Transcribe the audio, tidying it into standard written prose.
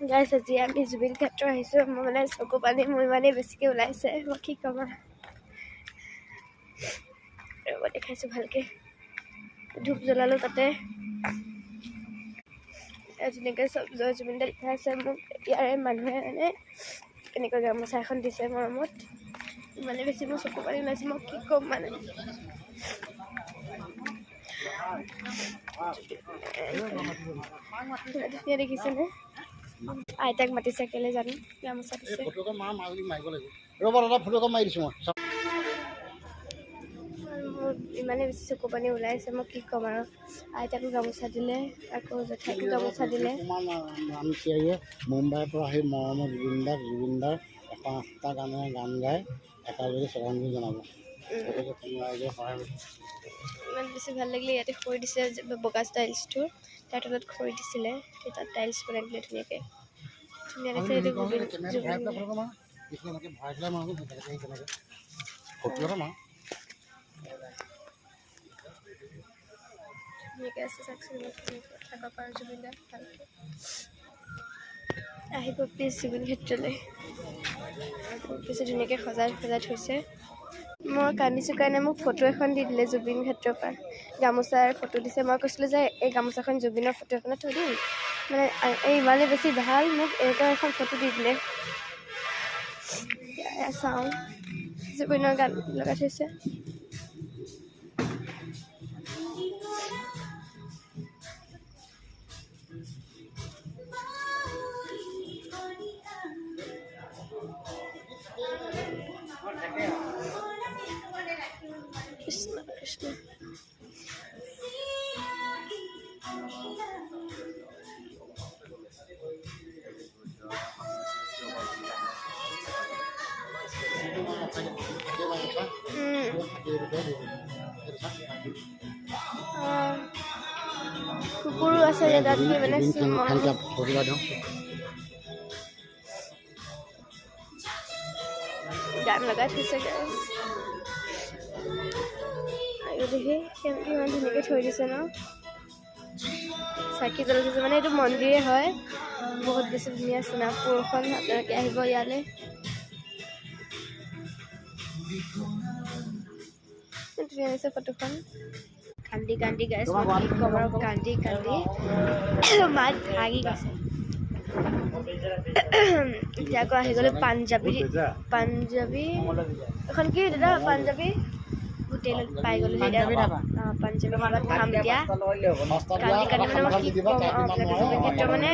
গাইছ আজি আমি জুবিন ক্ষেত্ৰ আহিছোঁ। মই মানে চকু পানী মোৰ ইমানেই বেছিকৈ ওলাইছে, মই কি ক'ম আৰু দেখাইছোঁ ভালকৈ। ধূপ জ্বলালোঁ তাতে, ধুনীয়াকৈ চব জয় জুবিন দা লিখা আছে। মোক ইয়াৰে মানুহে মানে কেনেকৈ গামোচা এখন দিছে মৰমত, ইমানেই বেছি মোৰ চকু পানী ওলাইছে, মই কি ক'ম মানে। ধুনীয়া দেখিছেনে? আইতাক মাতিছে কেলে জানো, গামোচা দিছে। মোৰ ইমানেই বেছি চকু পানী ওলাইছে, মই কি ক'ম আৰু। আইতাকো গামোচা দিলে, আকৌ জেঠাইকো গামোচা দিলে। মুম্বাইৰ পৰা আহি মৰমৰ জুবিনদাৰ 5টা গান গাই একেলগে শ্ৰদ্ধাঞ্জলি জনাব। ইমান বেছি ভাল লাগিলে। ইয়াতে খৰি দিছে, বগা টাইলছটো তাৰ তলত খৰি দিছিলে, তাত টাইলছ বনাই দিলে ধুনীয়াকৈ। ধুনীয়া লাগিছে। এইটো ধুনীয়াকৈ আছে, চাওকচোন। থাকক পাৰোঁ জুবিন দা ভালকৈ। আহিব প্লিজ জুবিন ক্ষেত্ৰলৈ। পিছত ধুনীয়াকৈ সজাই থৈছে। মই কান্দিছোঁ কাৰণে মোক ফটো এখন দি দিলে জুবিন ক্ষেত্ৰৰ পৰা, গামোচাৰ ফটো দিছে। মই কৈছিলোঁ যে এই গামোচাখন জুবিনৰ ফটো এখনত থৈ দিম, মানে এই ইমানেই বেছি ভাল, মোক এনেকুৱা এখন ফটো দি দিলে। চাওঁ, জুবিনৰ গান লগাই থৈছে। কৃষ্ণ কৃষ্ণ। কুকুৰো আছে তাত, মানে গান লগাই থৈছে। দেখি কেনেকৈ ইমান ধুনীয়াকৈ থৈ দিছে ন। চাকি জ্বলাই থৈছে, মানে এইটো মন্দিৰে হয়। বহুত বেছি ধুনীয়া সোণাপুৰখন। আপোনালোকে আহিব ইয়ালৈ। ধুনীয়া হৈছে ফটোখন। কান্দি গাইছ, মই কি ক'ম আৰু, কান্দি মাত ভাগি গৈছে। এতিয়া আকৌ আহি গ'লো পাঞ্জাবী এখন কি দাদা, পাঞ্জাবী হোটেলত পাই গ'লো। পাঞ্জাবী ধাবাত খাম এতিয়া। কান্দি মানে মই কি ক'ম, জুবিন ক্ষেত্ৰ মানে